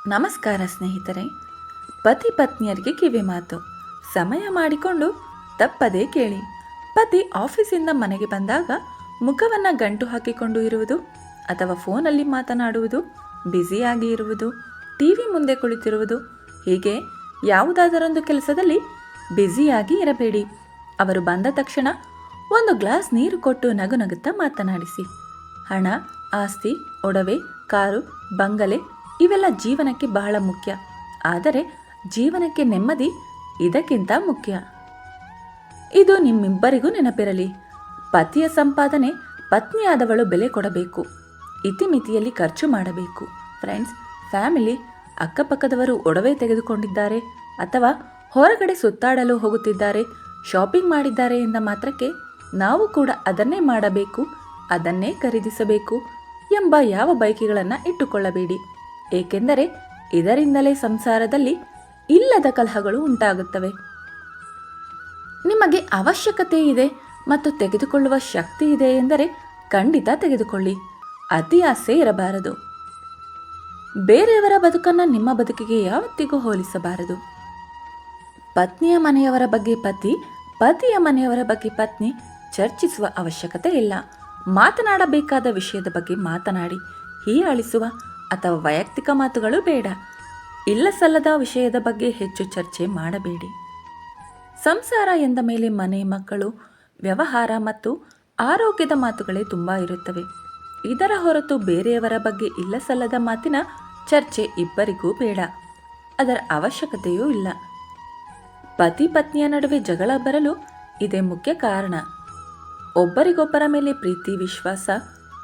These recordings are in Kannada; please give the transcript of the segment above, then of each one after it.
ನಮಸ್ಕಾರ ಸ್ನೇಹಿತರೆ. ಪತಿ ಪತ್ನಿಯರಿಗೆ ಕಿವಿ ಮಾತು. ಸಮಯ ಮಾಡಿಕೊಂಡು ತಪ್ಪದೇ ಕೇಳಿ. ಪತಿ ಆಫೀಸಿಂದ ಮನೆಗೆ ಬಂದಾಗ ಮುಖವನ್ನು ಗಂಟು ಹಾಕಿಕೊಂಡು ಇರುವುದು ಅಥವಾ ಫೋನಲ್ಲಿ ಮಾತನಾಡುವುದು, ಬ್ಯುಸಿಯಾಗಿ ಇರುವುದು, ಟಿವಿ ಮುಂದೆ ಕುಳಿತಿರುವುದು, ಹೀಗೆ ಯಾವುದಾದರೊಂದು ಕೆಲಸದಲ್ಲಿ ಬ್ಯುಸಿಯಾಗಿ ಇರಬೇಡಿ. ಅವರು ಬಂದ ತಕ್ಷಣ ಒಂದು ಗ್ಲಾಸ್ ನೀರು ಕೊಟ್ಟು ನಗು ನಗುತ್ತಾ ಮಾತನಾಡಿಸಿ. ಹಣ, ಆಸ್ತಿ, ಒಡವೆ, ಕಾರು, ಬಂಗಲೆ ಇವೆಲ್ಲ ಜೀವನಕ್ಕೆ ಬಹಳ ಮುಖ್ಯ. ಆದರೆ ಜೀವನಕ್ಕೆ ನೆಮ್ಮದಿ ಇದಕ್ಕಿಂತ ಮುಖ್ಯ. ಇದು ನಿಮ್ಮಿಬ್ಬರಿಗೂ ನೆನಪಿರಲಿ. ಪತಿಯ ಸಂಪಾದನೆ ಪತ್ನಿಯಾದವಳು ಬೆಲೆ ಕೊಡಬೇಕು. ಇತಿಮಿತಿಯಲ್ಲಿ ಖರ್ಚು ಮಾಡಬೇಕು. ಫ್ರೆಂಡ್ಸ್, ಫ್ಯಾಮಿಲಿ, ಅಕ್ಕಪಕ್ಕದವರು ಒಡವೆ ತೆಗೆದುಕೊಂಡಿದ್ದಾರೆ ಅಥವಾ ಹೊರಗಡೆ ಸುತ್ತಾಡಲು ಹೋಗುತ್ತಿದ್ದಾರೆ, ಶಾಪಿಂಗ್ ಮಾಡಿದ್ದಾರೆ ಎಂದ ಮಾತ್ರಕ್ಕೆ ನಾವು ಕೂಡ ಅದನ್ನೇ ಮಾಡಬೇಕು, ಅದನ್ನೇ ಖರೀದಿಸಬೇಕು ಎಂಬ ಯಾವ ಬಯಕೆಗಳನ್ನು ಇಟ್ಟುಕೊಳ್ಳಬೇಡಿ. ಏಕೆಂದರೆ ಇದರಿಂದಲೇ ಸಂಸಾರದಲ್ಲಿ ಇಲ್ಲದ ಕಲಹಗಳು ಉಂಟಾಗುತ್ತವೆ. ನಿಮಗೆ ಅವಶ್ಯಕತೆ ಇದೆ ಮತ್ತು ತೆಗೆದುಕೊಳ್ಳುವ ಶಕ್ತಿ ಇದೆ ಎಂದರೆ ಖಂಡಿತ ತೆಗೆದುಕೊಳ್ಳಿ. ಅತಿ ಆಸೆ ಇರಬಾರದು. ಬೇರೆಯವರ ಬದುಕನ್ನು ನಿಮ್ಮ ಬದುಕಿಗೆ ಯಾವತ್ತಿಗೂ ಹೋಲಿಸಬಾರದು. ಪತ್ನಿಯ ಮನೆಯವರ ಬಗ್ಗೆ ಪತಿ, ಪತಿಯ ಮನೆಯವರ ಬಗ್ಗೆ ಪತ್ನಿ ಚರ್ಚಿಸುವ ಅವಶ್ಯಕತೆ ಇಲ್ಲ. ಮಾತನಾಡಬೇಕಾದ ವಿಷಯದ ಬಗ್ಗೆ ಮಾತನಾಡಿ. ಹೀಯಾಳಿಸುವ ಅಥವಾ ವೈಯಕ್ತಿಕ ಮಾತುಗಳು ಬೇಡ. ಇಲ್ಲ ಸಲ್ಲದ ವಿಷಯದ ಬಗ್ಗೆ ಹೆಚ್ಚು ಚರ್ಚೆ ಮಾಡಬೇಡಿ. ಸಂಸಾರ ಎಂದ ಮೇಲೆ ಮನೆ, ಮಕ್ಕಳು, ವ್ಯವಹಾರ ಮತ್ತು ಆರೋಗ್ಯದ ಮಾತುಗಳೇ ತುಂಬ ಇರುತ್ತವೆ. ಇದರ ಹೊರತು ಬೇರೆಯವರ ಬಗ್ಗೆ ಇಲ್ಲ ಸಲ್ಲದ ಮಾತಿನ ಚರ್ಚೆ ಇಬ್ಬರಿಗೂ ಬೇಡ. ಅದರ ಅವಶ್ಯಕತೆಯೂ ಇಲ್ಲ. ಪತಿ ಪತ್ನಿಯ ನಡುವೆ ಜಗಳ ಬರಲು ಇದೇ ಮುಖ್ಯ ಕಾರಣ. ಒಬ್ಬರಿಗೊಬ್ಬರ ಮೇಲೆ ಪ್ರೀತಿ, ವಿಶ್ವಾಸ,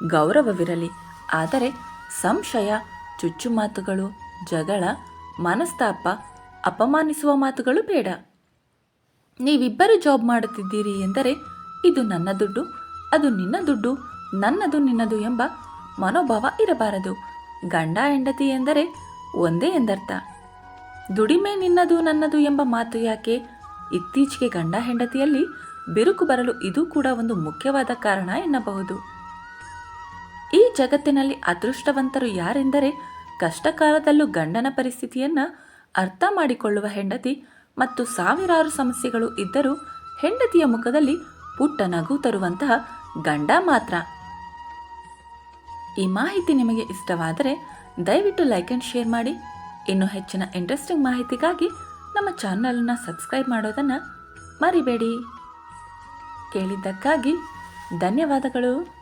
ಗೌರವವಿರಲಿ. ಆದರೆ ಸಂಶಯ, ಚುಚ್ಚು ಮಾತುಗಳು, ಜಗಳ, ಮನಸ್ತಾಪ, ಅಪಮಾನಿಸುವ ಮಾತುಗಳು ಬೇಡ. ನೀವಿಬ್ಬರು ಜಾಬ್ ಮಾಡುತ್ತಿದ್ದೀರಿ ಎಂದರೆ ಇದು ನನ್ನ ದುಡ್ಡು, ಅದು ನಿನ್ನ ದುಡ್ಡು, ನನ್ನದು ನಿನ್ನದು ಎಂಬ ಮನೋಭಾವ ಇರಬಾರದು. ಗಂಡ ಹೆಂಡತಿ ಎಂದರೆ ಒಂದೇ ಎಂದರ್ಥ. ದುಡಿಮೆ ನಿನ್ನದು ನನ್ನದು ಎಂಬ ಮಾತು ಯಾಕೆ? ಇತ್ತೀಚೆಗೆ ಗಂಡ ಹೆಂಡತಿಯಲ್ಲಿ ಬಿರುಕು ಬರಲು ಇದು ಕೂಡ ಒಂದು ಮುಖ್ಯವಾದ ಕಾರಣ ಎನ್ನಬಹುದು. ಈ ಜಗತ್ತಿನಲ್ಲಿ ಅದೃಷ್ಟವಂತರು ಯಾರೆಂದರೆ ಕಷ್ಟಕಾಲದಲ್ಲೂ ಗಂಡನ ಪರಿಸ್ಥಿತಿಯನ್ನು ಅರ್ಥ ಮಾಡಿಕೊಳ್ಳುವ ಹೆಂಡತಿ ಮತ್ತು ಸಾವಿರಾರು ಸಮಸ್ಯೆಗಳು ಇದ್ದರೂ ಹೆಂಡತಿಯ ಮುಖದಲ್ಲಿ ಪುಟ್ಟ ನಗು ತರುವಂತಹ ಗಂಡ ಮಾತ್ರ. ಈ ಮಾಹಿತಿ ನಿಮಗೆ ಇಷ್ಟವಾದರೆ ದಯವಿಟ್ಟು ಲೈಕ್ ಆ್ಯಂಡ್ ಶೇರ್ ಮಾಡಿ. ಇನ್ನು ಹೆಚ್ಚಿನ ಇಂಟ್ರೆಸ್ಟಿಂಗ್ ಮಾಹಿತಿಗಾಗಿ ನಮ್ಮ ಚಾನಲನ್ನು ಸಬ್ಸ್ಕ್ರೈಬ್ ಮಾಡೋದನ್ನು ಮರಿಬೇಡಿ. ಕೇಳಿದ್ದಕ್ಕಾಗಿ ಧನ್ಯವಾದಗಳು.